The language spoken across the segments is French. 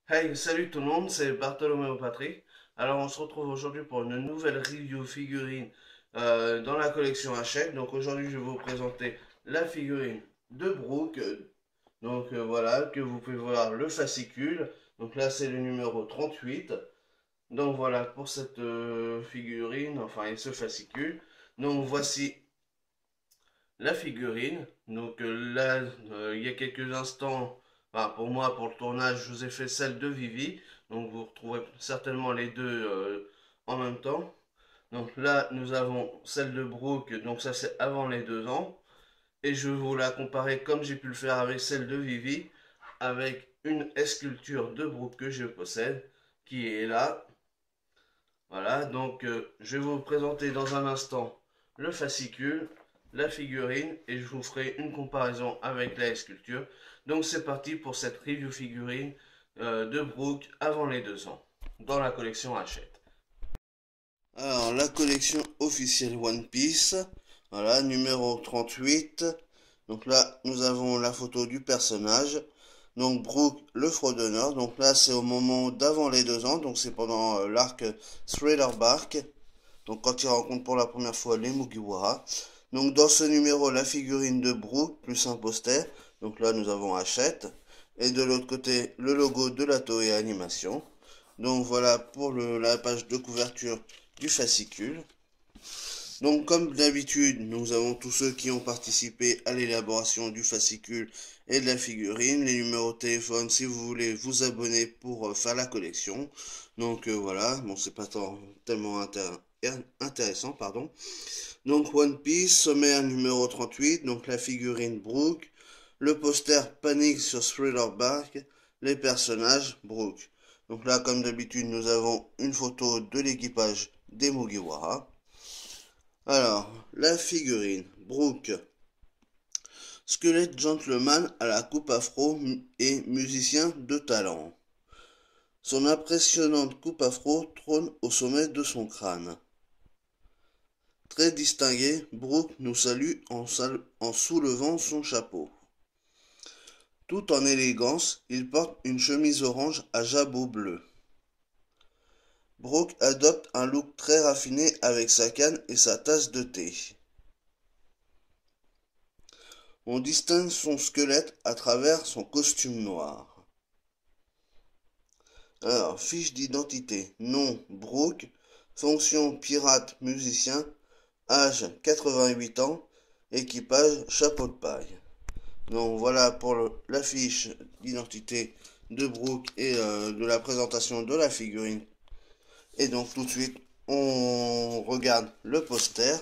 Hey, salut tout le monde, c'est Bartholoméo Patrick. Alors on se retrouve aujourd'hui pour une nouvelle review figurine dans la collection Hachette. Donc aujourd'hui je vais vous présenter la figurine de Brooke. Voilà, que vous pouvez voir le fascicule. Donc là c'est le numéro 38. Donc voilà pour cette figurine, enfin et ce fascicule. Donc voici la figurine. Il y a quelques instants, enfin, pour moi, pour le tournage, je vous ai fait celle de Vivi. Donc, vous retrouverez certainement les deux en même temps. Donc là, nous avons celle de Brooke. Donc ça, c'est avant les 2 ans. Et je vais vous la comparer comme j'ai pu le faire avec celle de Vivi, avec une sculpture de Brooke que je possède, qui est là. Voilà, je vais vous présenter dans un instant le fascicule, la figurine et je vous ferai une comparaison avec la sculpture. Donc c'est parti pour cette review figurine de Brooke avant les 2 ans dans la collection Hachette. Alors la collection officielle One Piece, voilà, numéro 38. Donc là nous avons la photo du personnage. Donc Brook le Fredonneur. Donc là c'est au moment d'avant les 2 ans. Donc c'est pendant l'arc Thriller Bark. Donc quand il rencontre pour la première fois les Mugiwara. Donc dans ce numéro, la figurine de Brook plus un poster. Donc là nous avons Hachette. Et de l'autre côté, le logo de la Toei Animation. Donc voilà pour la page de couverture du fascicule. Donc comme d'habitude, nous avons tous ceux qui ont participé à l'élaboration du fascicule et de la figurine, les numéros de téléphone si vous voulez vous abonner pour faire la collection. Voilà, bon c'est pas tellement intéressant, pardon. Donc One Piece, sommaire numéro 38, donc la figurine Brook, le poster Panic sur Thriller Bark, les personnages Brook. Donc là comme d'habitude nous avons une photo de l'équipage des Mugiwara. Alors, la figurine, Brooke, squelette gentleman à la coupe afro et musicien de talent. Son impressionnante coupe afro trône au sommet de son crâne. Très distingué, Brooke nous salue en soulevant son chapeau. Tout en élégance, il porte une chemise orange à jabot bleu. Brooke adopte un look très raffiné avec sa canne et sa tasse de thé. On distingue son squelette à travers son costume noir. Alors, fiche d'identité. Nom, Brooke. Fonction, pirate, musicien. Âge, 88 ans. Équipage, chapeau de paille. Donc voilà pour la fiche d'identité de Brooke et de la présentation de la figurine. Et donc tout de suite, on regarde le poster.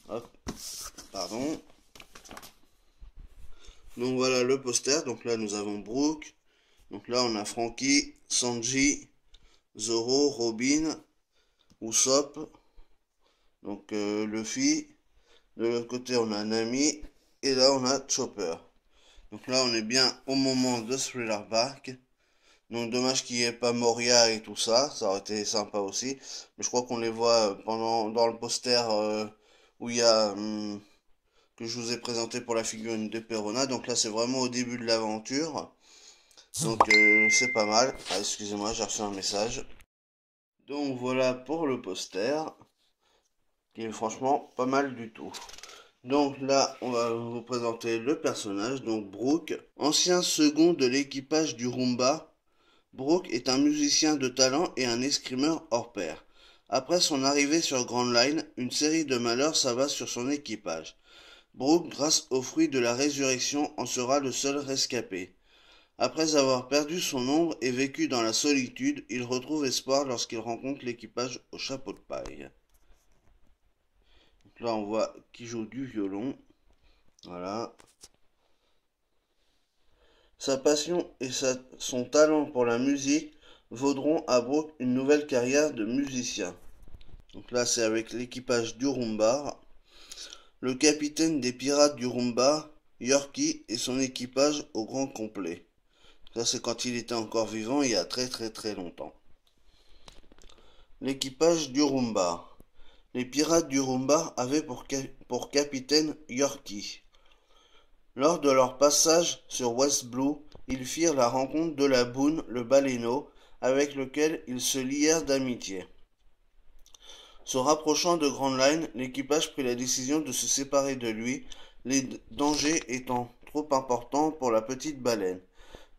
Hop, pardon. Donc voilà le poster. Donc là nous avons Brooke. Donc là on a Frankie, Sanji, Zoro, Robin, Usopp, Luffy. De l'autre côté on a Nami. Et là on a Chopper. Donc là on est bien au moment de Thriller Bark. Donc dommage qu'il n'y ait pas Moria et tout ça. Ça aurait été sympa aussi. Mais je crois qu'on les voit dans le poster où il y a que je vous ai présenté pour la figurine de Perona. Donc là c'est vraiment au début de l'aventure. C'est pas mal. Ah, excusez-moi, j'ai reçu un message. Donc voilà pour le poster, qui est franchement pas mal du tout. Donc là, on va vous présenter le personnage, donc Brooke. Ancien second de l'équipage du Roomba, Brooke est un musicien de talent et un escrimeur hors pair. Après son arrivée sur Grand Line, une série de malheurs s'abat sur son équipage. Brooke, grâce au fruit de la résurrection, en sera le seul rescapé. Après avoir perdu son ombre et vécu dans la solitude, il retrouve espoir lorsqu'il rencontre l'équipage au chapeau de paille. Donc là, on voit qu'il joue du violon. Voilà. Sa passion et son talent pour la musique vaudront à Brooke une nouvelle carrière de musicien. Donc là, c'est avec l'équipage du Rumbar. Le capitaine des pirates du Rumbar, Yorkie, et son équipage au grand complet. Ça, c'est quand il était encore vivant, il y a très très très longtemps. L'équipage du Rumbar. Les pirates du Rumbar avaient pour capitaine Yorkie. Lors de leur passage sur West Blue, ils firent la rencontre de la Boone, le baleineau, avec lequel ils se lièrent d'amitié. Se rapprochant de Grand Line, l'équipage prit la décision de se séparer de lui, les dangers étant trop importants pour la petite baleine.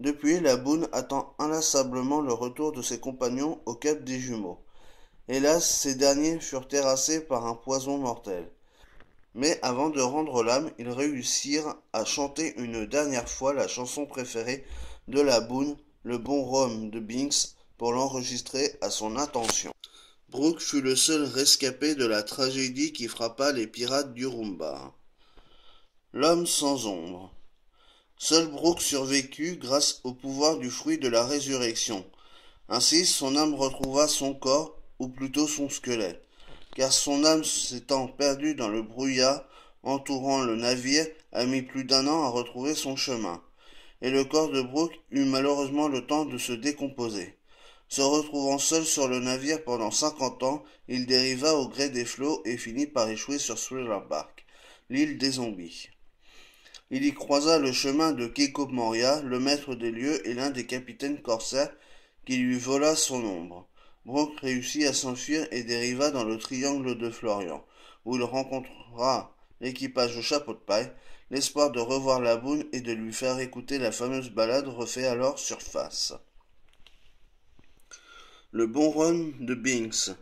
Depuis, la Boone attend inlassablement le retour de ses compagnons au cap des Jumeaux. Hélas, ces derniers furent terrassés par un poison mortel. Mais avant de rendre l'âme, ils réussirent à chanter une dernière fois la chanson préférée de la Boone, le bon rhum de Binks, pour l'enregistrer à son intention. Brooke fut le seul rescapé de la tragédie qui frappa les pirates du Rumba. L'homme sans ombre. Seul Brooke survécut grâce au pouvoir du fruit de la résurrection. Ainsi, son âme retrouva son corps, ou plutôt son squelette, car son âme s'étant perdue dans le brouillard entourant le navire, a mis plus d'1 an à retrouver son chemin, et le corps de Brooke eut malheureusement le temps de se décomposer. Se retrouvant seul sur le navire pendant 50 ans, il dériva au gré des flots et finit par échouer sur Thriller Bark, l'île des zombies. Il y croisa le chemin de Keiko Moria, le maître des lieux et l'un des capitaines corsaires, qui lui vola son ombre. Brooke réussit à s'enfuir et dériva dans le triangle de Florian, où il rencontra l'équipage au chapeau de paille. L'espoir de revoir la Boone et de lui faire écouter la fameuse ballade refait alors surface. Le bon rhum de Binks.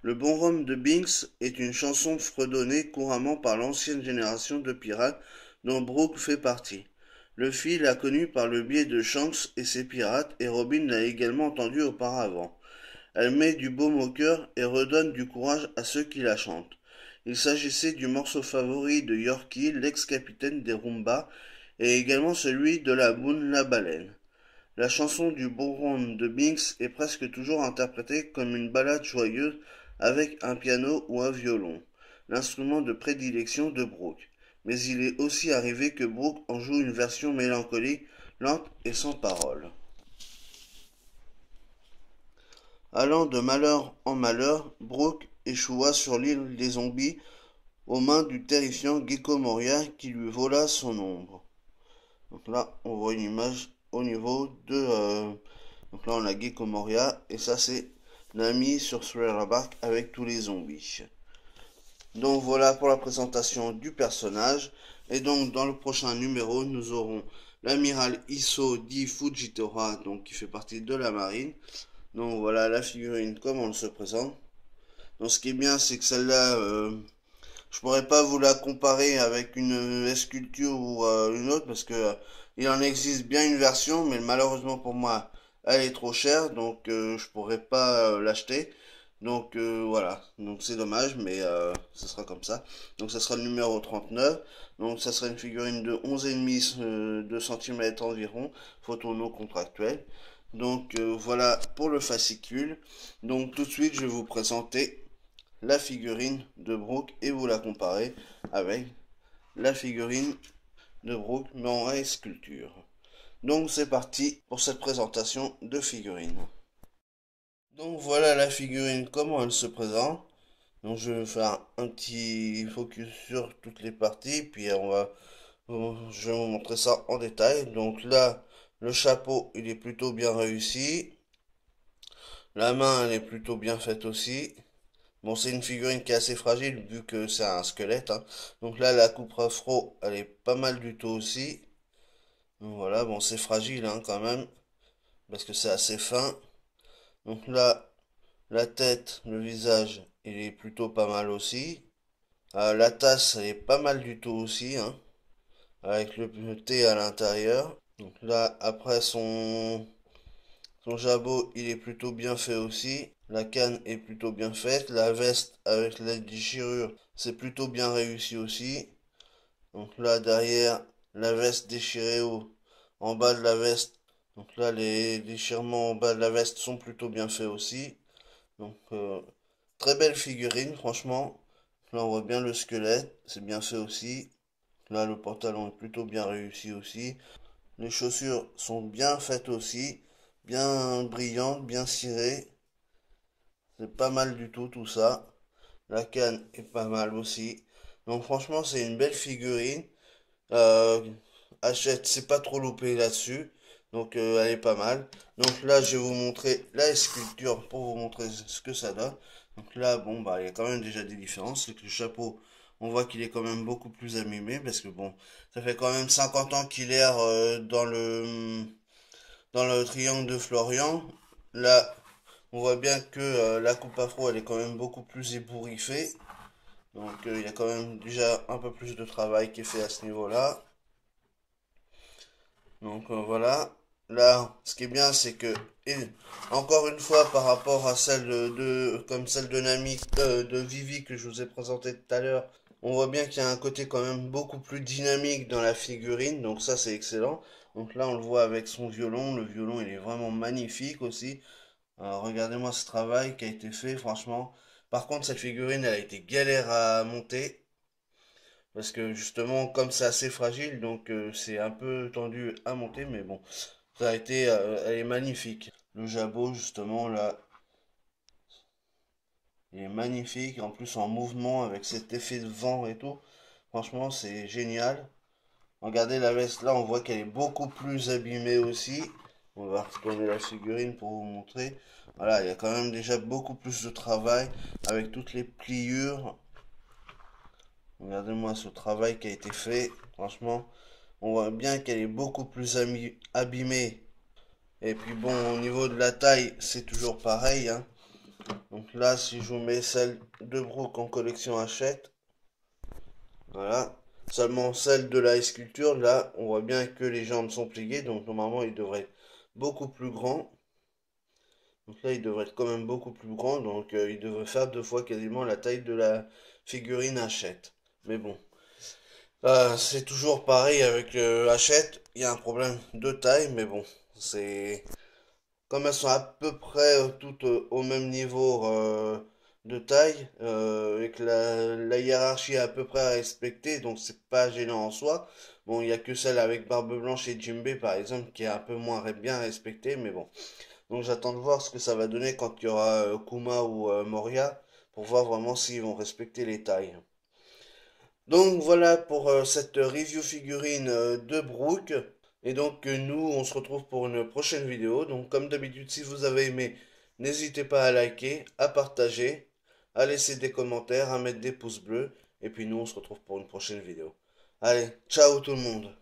Le bon rhum de Binks est une chanson fredonnée couramment par l'ancienne génération de pirates dont Brooke fait partie. Luffy l'a connue par le biais de Shanks et ses pirates et Robin l'a également entendue auparavant. Elle met du baume au cœur et redonne du courage à ceux qui la chantent. Il s'agissait du morceau favori de Yorkie, l'ex-capitaine des Rumba, et également celui de la Boone la baleine. La chanson du bon rhum de Binks est presque toujours interprétée comme une ballade joyeuse avec un piano ou un violon, l'instrument de prédilection de Brooke. Mais il est aussi arrivé que Brooke en joue une version mélancolique, lente et sans paroles. Allant de malheur en malheur, Brooke échoua sur l'île des zombies aux mains du terrifiant Gecko Moria qui lui vola son ombre. Donc là, on voit une image au niveau de... donc là, on a Gecko Moria et ça, c'est l'ami sur Thriller Bark avec tous les zombies. Donc voilà pour la présentation du personnage. Et donc dans le prochain numéro, nous aurons l'amiral Isso di Fujitora, donc qui fait partie de la marine. Donc voilà la figurine comme on se présente. Donc ce qui est bien, c'est que celle-là, je pourrais pas vous la comparer avec une sculpture ou une autre parce que il en existe bien une version, mais malheureusement pour moi, elle est trop chère, donc je pourrais pas l'acheter. Donc voilà, donc c'est dommage, mais ce sera comme ça. Donc ça sera le numéro 39. Donc ça sera une figurine de 11,5 de centimètres environ, photo non contractuelle. Donc voilà pour le fascicule. Donc tout de suite, je vais vous présenter la figurine de Brooke et vous la comparer avec la figurine de Brooke mais en sculpture. Donc c'est parti pour cette présentation de figurine. Donc voilà la figurine, comment elle se présente. Donc je vais faire un petit focus sur toutes les parties, puis je vais vous montrer ça en détail. Donc là, le chapeau, il est plutôt bien réussi. La main, elle est plutôt bien faite aussi. Bon, c'est une figurine qui est assez fragile vu que c'est un squelette, hein. Donc là, la coupe afro, elle est pas mal du tout aussi. Donc voilà, bon, c'est fragile hein, quand même, parce que c'est assez fin. Donc là, la tête, le visage, il est plutôt pas mal aussi. La tasse, elle est pas mal du tout aussi, hein, avec le thé à l'intérieur. Donc là, après son jabot, il est plutôt bien fait aussi. La canne est plutôt bien faite. La veste avec la déchirure, c'est plutôt bien réussi aussi. Donc là, derrière, la veste déchirée en bas de la veste. Donc là, les déchirements en bas de la veste sont plutôt bien faits aussi. Donc, très belle figurine, franchement. Là, on voit bien le squelette, c'est bien fait aussi. Là, le pantalon est plutôt bien réussi aussi. Les chaussures sont bien faites aussi, bien brillantes, bien cirées. C'est pas mal du tout ça. La canne est pas mal aussi. Donc franchement, c'est une belle figurine. Euh, Hachette, c'est pas trop loupé là-dessus. Donc elle est pas mal. Donc là, je vais vous montrer la sculpture pour vous montrer ce que ça donne. Donc là, bon, bah, il y a quand même déjà des différences. C'est que le chapeau, on voit qu'il est quand même beaucoup plus abîmé parce que bon, ça fait quand même 50 ans qu'il erre dans le triangle de Florian. Là, on voit bien que la coupe afro, elle est quand même beaucoup plus ébouriffée. Donc il y a quand même déjà un peu plus de travail qui est fait à ce niveau-là. Donc voilà. Là, ce qui est bien, c'est que, et encore une fois, par rapport à celle comme celle de Nami, de Vivi que je vous ai présenté tout à l'heure, on voit bien qu'il y a un côté quand même beaucoup plus dynamique dans la figurine. Donc ça, c'est excellent. Donc là, on le voit avec son violon. Le violon, il est vraiment magnifique aussi. Regardez-moi ce travail qui a été fait, franchement. Par contre, cette figurine, elle a été galère à monter. Parce que justement, comme c'est assez fragile, donc c'est un peu tendu à monter, mais bon, ça a été, elle est magnifique. Le jabot, justement, là, il est magnifique, en plus en mouvement, avec cet effet de vent et tout. Franchement, c'est génial. Regardez la veste, là, on voit qu'elle est beaucoup plus abîmée aussi. On va retourner la figurine pour vous montrer. Voilà, il y a quand même déjà beaucoup plus de travail, avec toutes les pliures. Regardez-moi ce travail qui a été fait. Franchement, on voit bien qu'elle est beaucoup plus abîmée. Et puis bon, au niveau de la taille, c'est toujours pareil, hein. Donc là, si je vous mets celle de Brooke en collection Hachette, voilà. Seulement celle de la sculpture, là, on voit bien que les jambes sont pliées. Donc normalement, il devrait être beaucoup plus grand. Donc là, il devrait être quand même beaucoup plus grand. Donc il devrait faire deux fois quasiment la taille de la figurine Hachette. Mais bon. C'est toujours pareil avec Hachette, il y a un problème de taille, mais bon, c'est comme elles sont à peu près toutes au même niveau de taille et que la hiérarchie est à peu près à respecter, donc c'est pas gênant en soi. Bon, il y a que celle avec Barbe Blanche et Jimbei par exemple qui est un peu moins bien respectée, mais bon. Donc j'attends de voir ce que ça va donner quand il y aura Kuma ou Moria pour voir vraiment s'ils vont respecter les tailles. Donc voilà pour cette review figurine de Brooke. Et donc nous, on se retrouve pour une prochaine vidéo. Donc comme d'habitude, si vous avez aimé, n'hésitez pas à liker, à partager, à laisser des commentaires, à mettre des pouces bleus. Et puis nous, on se retrouve pour une prochaine vidéo. Allez, ciao tout le monde.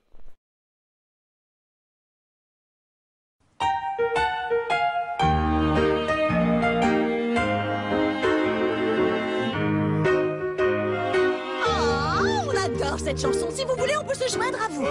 Oh, on adore cette chanson. Si vous voulez, on peut se joindre à vous.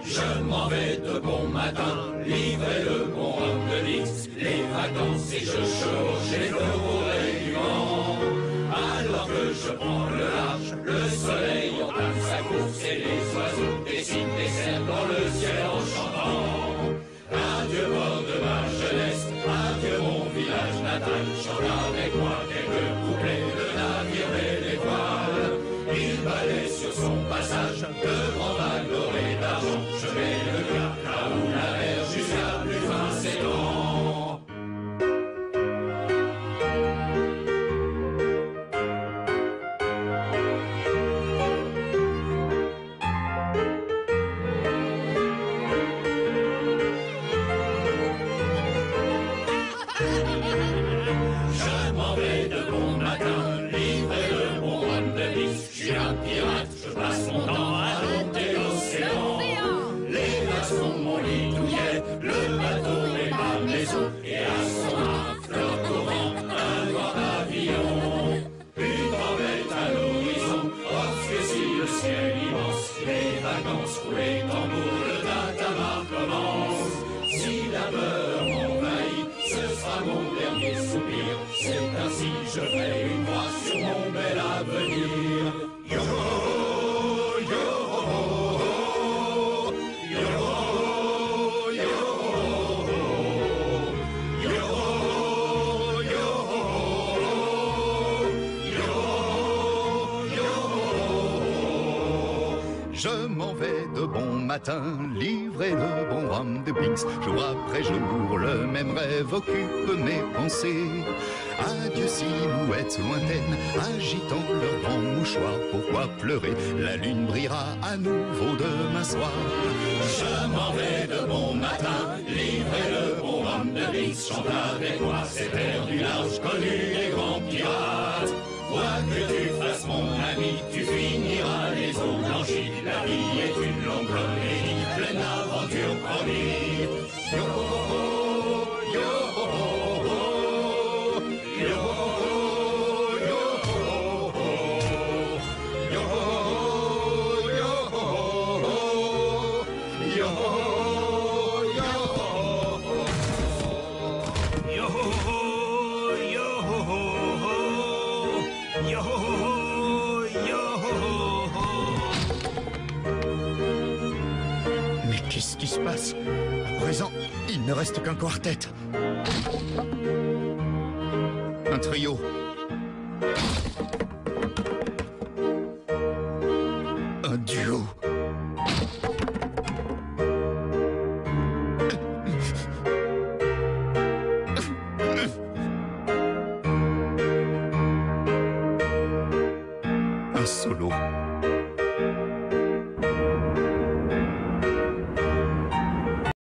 Je m'en vais de bon matin, livrer le bon homme de Lix, les vacances et je chevauche les forêts du vent. Alors que je prends le large, le soleil entame sa course et les oiseaux dessinent des cercles dans le ciel en chantant. Adieu bord de ma jeunesse, adieu mon village natal, chante avec moi quelques couplets, le navire et les voiles. Il balaie sur son passage de grands vagues dorées d'argent. Je mets le cap là où la mer jusqu'à plus fin s'étend. Je m'en vais de bon matin, livrer le bon homme de bis. Je suis un pirate, je passe mon temps à dompter l'océan. Les vagues sont mon lit douillet, le bateau est ma maison. Et à son fleur courant, un grand pavillon. Une tempête à l'horizon, obscurcit le ciel immense. Les vacances roulées, tambour, le tatamar commence. Si la peur m'envahit, ce sera mon dernier soupir. C'est ainsi je ferai une croix sur mon bel avenir. Yo, yo. Je m'en vais de bon matin, livrer le bon rhum de Binks. Jour après jour, le même rêve occupe mes pensées. Adieu silhouettes lointaines, agitant leur grand mouchoir. Pourquoi pleurer? La lune brillera à nouveau demain soir. Je m'en vais de bon matin, livrer le bon rhum de Binks. Chante avec moi cet air du large connu des grands pirates. Quoi que tu fasses mon ami, tu finiras les eaux blanchies. La vie est une longue comédie, pleine d'aventures promis. Yo ho ho, yo ho ho, yo ho ho, yo ho ho, yo ho ho, yo ho ho, yo ho ho, yo ho ho. Yo ho ho, yo ho ho. Mais qu'est-ce qui se passe? À présent, il ne reste qu'un quartet. Un trio. Un duo. Un solo.